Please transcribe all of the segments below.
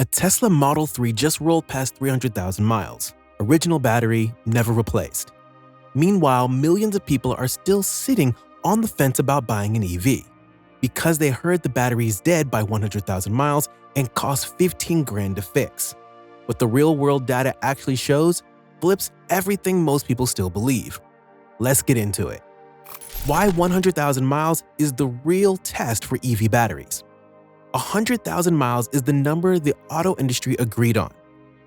A Tesla Model 3 just rolled past 300,000 miles. Original battery, never replaced. Meanwhile, millions of people are still sitting on the fence about buying an EV because they heard the battery is dead by 100,000 miles and costs 15 grand to fix. What the real-world data actually shows flips everything most people still believe. Let's get into it. Why 100,000 miles is the real test for EV batteries. 100,000 miles is the number the auto industry agreed on.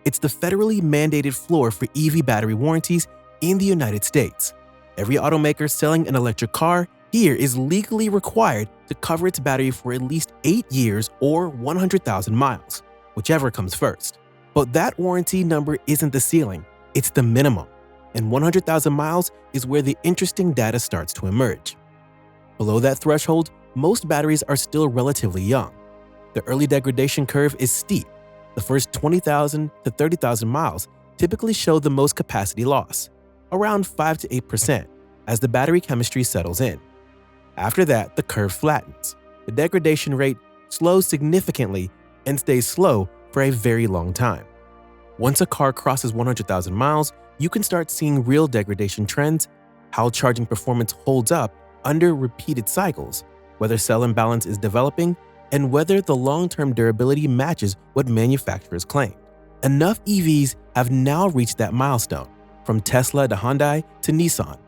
It's the federally mandated floor for EV battery warranties in the United States. Every automaker selling an electric car here is legally required to cover its battery for at least 8 years or 100,000 miles, whichever comes first. But that warranty number isn't the ceiling, it's the minimum. And 100,000 miles is where the interesting data starts to emerge. Below that threshold, most batteries are still relatively young. The early degradation curve is steep. The first 20,000 to 30,000 miles typically show the most capacity loss, around 5 to 8%, as the battery chemistry settles in. After that, the curve flattens. The degradation rate slows significantly and stays slow for a very long time. Once a car crosses 100,000 miles, you can start seeing real degradation trends, how charging performance holds up under repeated cycles, whether cell imbalance is developing, and whether the long-term durability matches what manufacturers claim. Enough EVs have now reached that milestone, from Tesla to Hyundai to Nissan,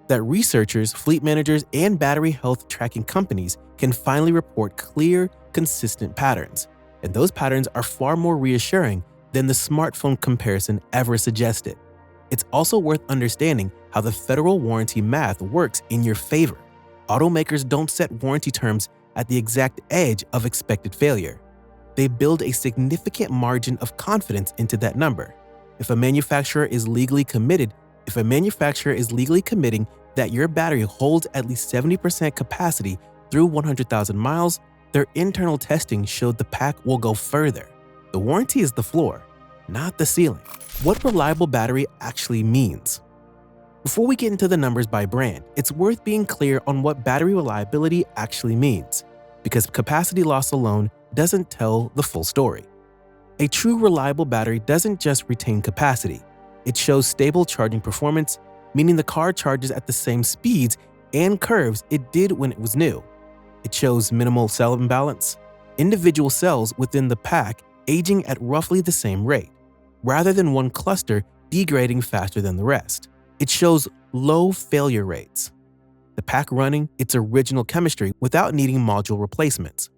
that researchers, fleet managers, and battery health tracking companies can finally report clear, consistent patterns. And those patterns are far more reassuring than the smartphone comparison ever suggested. It's also worth understanding how the federal warranty math works in your favor. Automakers don't set warranty terms at the exact edge of expected failure. They build a significant margin of confidence into that number. If a manufacturer is legally committing that your battery holds at least 70% capacity through 100,000 miles, their internal testing showed the pack will go further. The warranty is the floor, not the ceiling. What reliable battery actually means. Before we get into the numbers by brand, it's worth being clear on what battery reliability actually means, because capacity loss alone doesn't tell the full story. A true reliable battery doesn't just retain capacity. It shows stable charging performance, meaning the car charges at the same speeds and curves it did when it was new. It shows minimal cell imbalance, individual cells within the pack aging at roughly the same rate, rather than one cluster degrading faster than the rest. It shows low failure rates, the pack running its original chemistry without needing module replacements.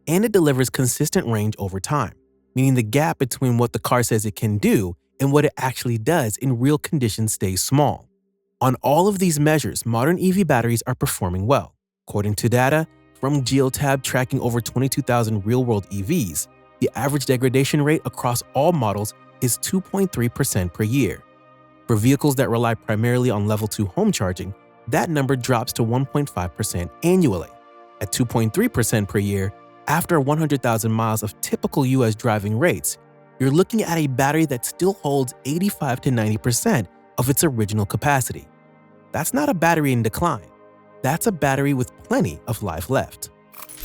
And it delivers consistent range over time, meaning the gap between what the car says it can do and what it actually does in real conditions stays small. On all of these measures, modern EV batteries are performing well. According to data from Geotab tracking over 22,000 real-world EVs, the average degradation rate across all models is 2.3% per year. For vehicles that rely primarily on level 2 home charging, that number drops to 1.5% annually. At 2.3% per year, after 100,000 miles of typical US driving rates, you're looking at a battery that still holds 85 to 90% of its original capacity. That's not a battery in decline. That's a battery with plenty of life left.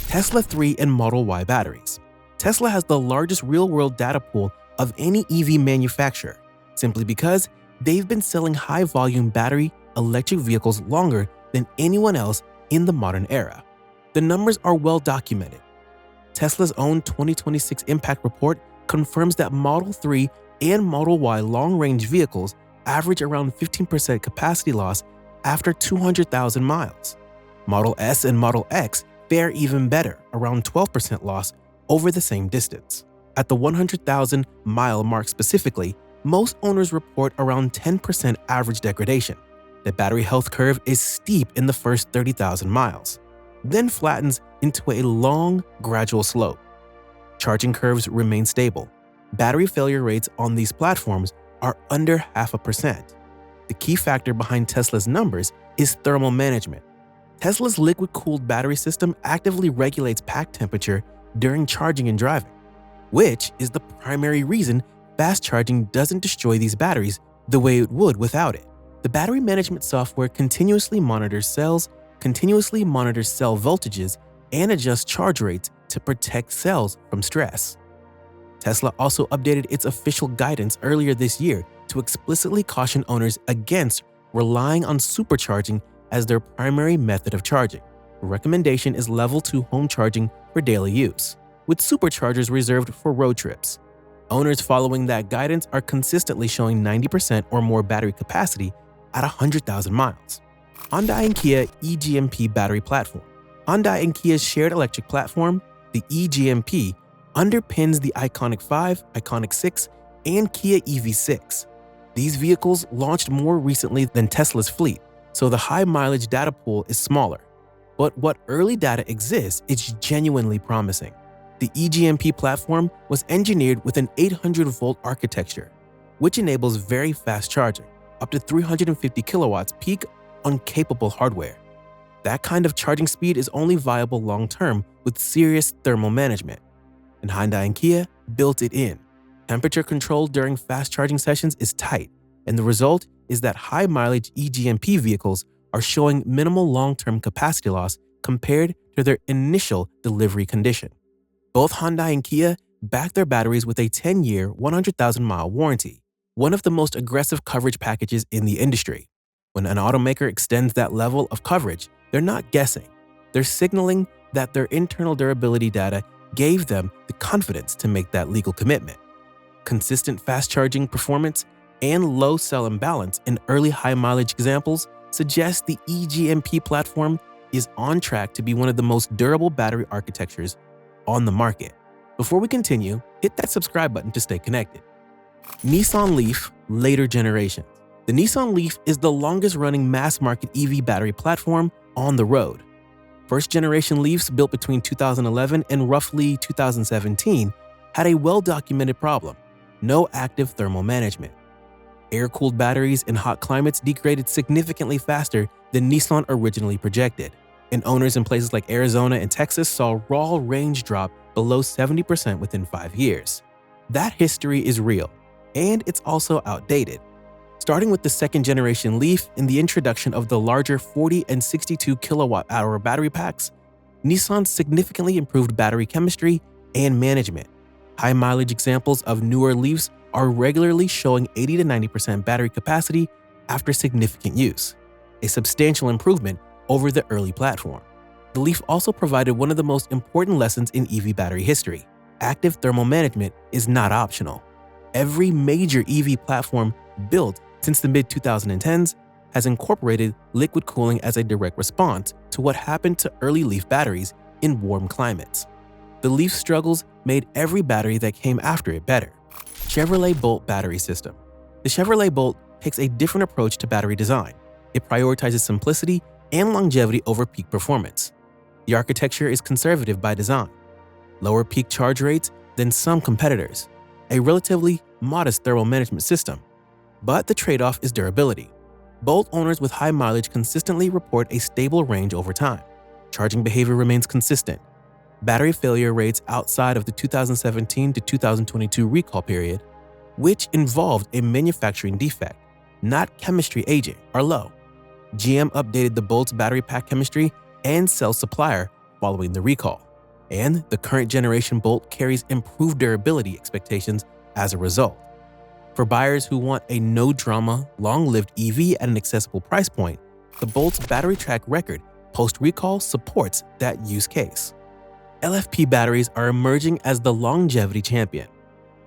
Tesla 3 and Model Y batteries. Tesla has the largest real-world data pool of any EV manufacturer, simply because they've been selling high-volume battery electric vehicles longer than anyone else in the modern era. The numbers are well documented. Tesla's own 2026 Impact Report confirms that Model 3 and Model Y long-range vehicles average around 15% capacity loss after 200,000 miles. Model S and Model X fare even better, around 12% loss over the same distance. At the 100,000 mile mark specifically, most owners report around 10% average degradation. The battery health curve is steep in the first 30,000 miles, then flattens into a long, gradual slope. Charging curves remain stable. Battery failure rates on these platforms are under 0.5%. The key factor behind Tesla's numbers is thermal management. Tesla's liquid-cooled battery system actively regulates pack temperature during charging and driving, which is the primary reason fast charging doesn't destroy these batteries the way it would without it. The battery management software continuously monitors cell voltages, and adjusts charge rates to protect cells from stress. Tesla also updated its official guidance earlier this year to explicitly caution owners against relying on supercharging as their primary method of charging. The recommendation is level 2 home charging for daily use, with superchargers reserved for road trips. Owners following that guidance are consistently showing 90% or more battery capacity at 100,000 miles. Hyundai and Kia E-GMP battery platform. Hyundai and Kia's shared electric platform, the E-GMP, underpins the Iconiq 5, Iconiq 6, and Kia EV6. These vehicles launched more recently than Tesla's fleet, so the high-mileage data pool is smaller. But what early data exists is genuinely promising. The E-GMP platform was engineered with an 800-volt architecture, which enables very fast charging, up to 350 kilowatts peak on capable hardware. That kind of charging speed is only viable long-term with serious thermal management, and Hyundai and Kia built it in. Temperature control during fast charging sessions is tight, and the result is that high-mileage E-GMP vehicles are showing minimal long-term capacity loss compared to their initial delivery condition. Both Hyundai and Kia back their batteries with a 10-year, 100,000-mile warranty, one of the most aggressive coverage packages in the industry. When an automaker extends that level of coverage, they're not guessing. They're signaling that their internal durability data gave them the confidence to make that legal commitment. Consistent fast charging performance and low cell imbalance in early high-mileage examples suggest the E-GMP platform is on track to be one of the most durable battery architectures on the market. Before we continue, hit that subscribe button to stay connected. Nissan Leaf later generations. The Nissan Leaf is the longest-running mass-market EV battery platform on the road. First-generation Leafs built between 2011 and roughly 2017 had a well-documented problem: no active thermal management. Air-cooled batteries in hot climates degraded significantly faster than Nissan originally projected, and owners in places like Arizona and Texas saw raw range drop below 70% within 5 years. That history is real, and it's also outdated. Starting with the second-generation Leaf and the introduction of the larger 40 and 62 kilowatt-hour battery packs, Nissan significantly improved battery chemistry and management. High-mileage examples of newer Leafs are regularly showing 80 to 90% battery capacity after significant use, a substantial improvement over the early platform. The Leaf also provided one of the most important lessons in EV battery history: active thermal management is not optional. Every major EV platform built since the mid-2010s has incorporated liquid cooling as a direct response to what happened to early Leaf batteries in warm climates. The Leaf struggles made every battery that came after it better. Chevrolet Bolt battery system. The Chevrolet Bolt takes a different approach to battery design. It prioritizes simplicity and longevity over peak performance. The architecture is conservative by design, lower peak charge rates than some competitors, a relatively modest thermal management system, but the trade-off is durability. Bolt owners with high mileage consistently report a stable range over time. Charging behavior remains consistent. Battery failure rates outside of the 2017 to 2022 recall period, which involved a manufacturing defect, not chemistry aging, are low. GM updated the Bolt's battery pack chemistry and cell supplier following the recall, and the current generation Bolt carries improved durability expectations as a result. For buyers who want a no-drama, long-lived EV at an accessible price point, the Bolt's battery track record post-recall supports that use case. LFP batteries are emerging as the longevity champion.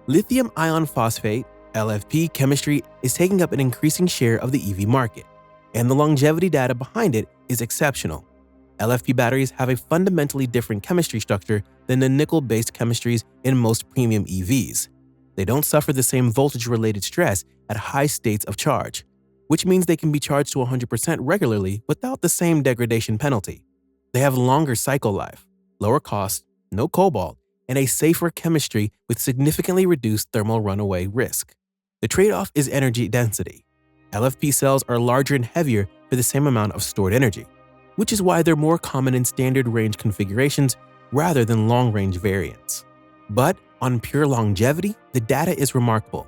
Lithium iron phosphate (LFP) chemistry is taking up an increasing share of the EV market, and the longevity data behind it is exceptional. LFP batteries have a fundamentally different chemistry structure than the nickel-based chemistries in most premium EVs. They don't suffer the same voltage-related stress at high states of charge, which means they can be charged to 100% regularly without the same degradation penalty. They have longer cycle life, lower cost, no cobalt, and a safer chemistry with significantly reduced thermal runaway risk. The trade-off is energy density. LFP cells are larger and heavier for the same amount of stored energy, which is why they're more common in standard range configurations rather than long-range variants. But on pure longevity, the data is remarkable.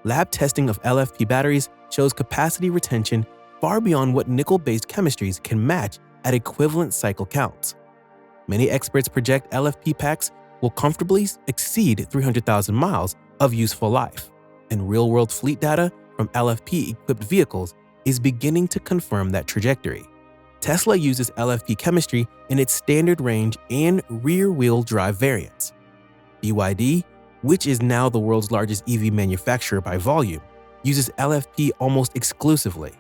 Lab testing of LFP batteries shows capacity retention far beyond what nickel-based chemistries can match at equivalent cycle counts. Many experts project LFP packs will comfortably exceed 300,000 miles of useful life, and real-world fleet data from LFP-equipped vehicles is beginning to confirm that trajectory. Tesla uses LFP chemistry in its standard range and rear-wheel drive variants. BYD, which is now the world's largest EV manufacturer by volume, uses LFP almost exclusively.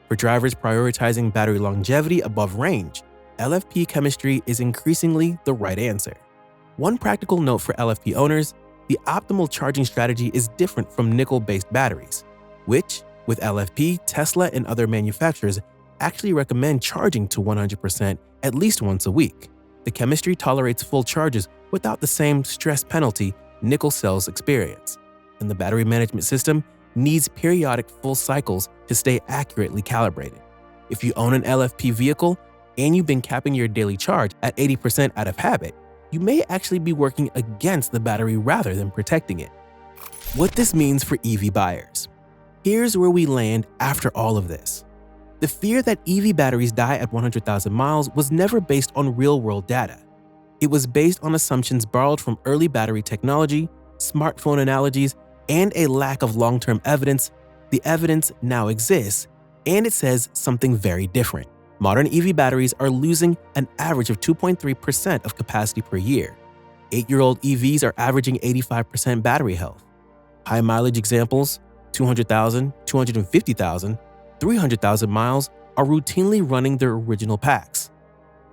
For drivers prioritizing battery longevity above range, LFP chemistry is increasingly the right answer. One practical note for LFP owners: the optimal charging strategy is different from nickel-based batteries, which, with LFP, Tesla and other manufacturers actually recommend charging to 100% at least once a week. The chemistry tolerates full charges without the same stress penalty nickel cells experience, and the battery management system needs periodic full cycles to stay accurately calibrated. If you own an LFP vehicle and you've been capping your daily charge at 80% out of habit, you may actually be working against the battery rather than protecting it. What this means for EV buyers. Here's where we land after all of this. The fear that EV batteries die at 100,000 miles was never based on real-world data. It was based on assumptions borrowed from early battery technology, smartphone analogies, and a lack of long-term evidence. The evidence now exists, and it says something very different. Modern EV batteries are losing an average of 2.3% of capacity per year. 8-year-old EVs are averaging 85% battery health. High mileage examples, 200,000, 250,000, 300,000 miles, are routinely running their original packs.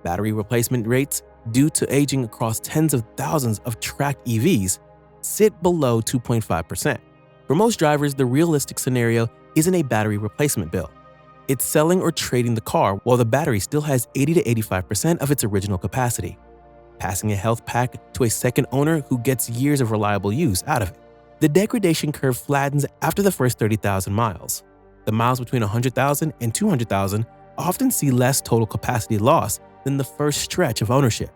Battery replacement rates, due to aging across tens of thousands of tracked EVs, sit below 2.5%. For most drivers, the realistic scenario isn't a battery replacement bill. It's selling or trading the car while the battery still has 80 to 85% of its original capacity, passing a health pack to a second owner who gets years of reliable use out of it. The degradation curve flattens after the first 30,000 miles. The miles between 100,000 and 200,000 often see less total capacity loss than the first stretch of ownership.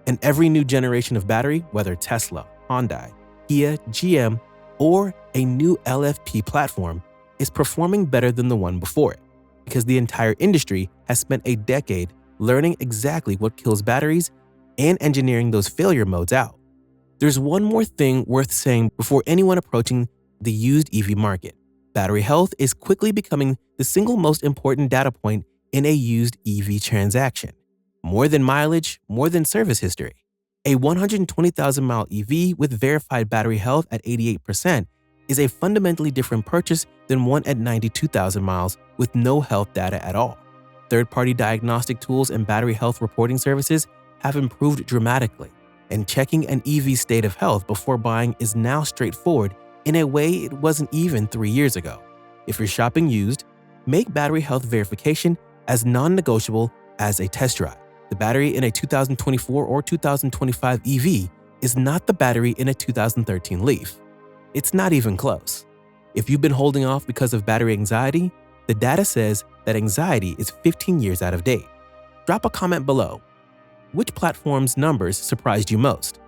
And every new generation of battery, whether Tesla, Hyundai, Kia, GM, or a new LFP platform, is performing better than the one before it, because the entire industry has spent a decade learning exactly what kills batteries and engineering those failure modes out. There's one more thing worth saying before anyone approaching the used EV market. Battery health is quickly becoming the single most important data point in a used EV transaction. More than mileage, more than service history. A 120,000-mile EV with verified battery health at 88% is a fundamentally different purchase than one at 92,000 miles with no health data at all. Third-party diagnostic tools and battery health reporting services have improved dramatically, and checking an EV's state of health before buying is now straightforward in a way it wasn't even 3 years ago. If you're shopping used, make battery health verification as non-negotiable as a test drive. The battery in a 2024 or 2025 EV is not the battery in a 2013 Leaf. It's not even close. If you've been holding off because of battery anxiety, the data says that anxiety is 15 years out of date. Drop a comment below. Which platform's numbers surprised you most?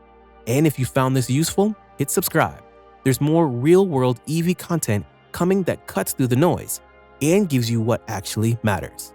And if you found this useful, hit subscribe. There's more real-world EV content coming that cuts through the noise and gives you what actually matters.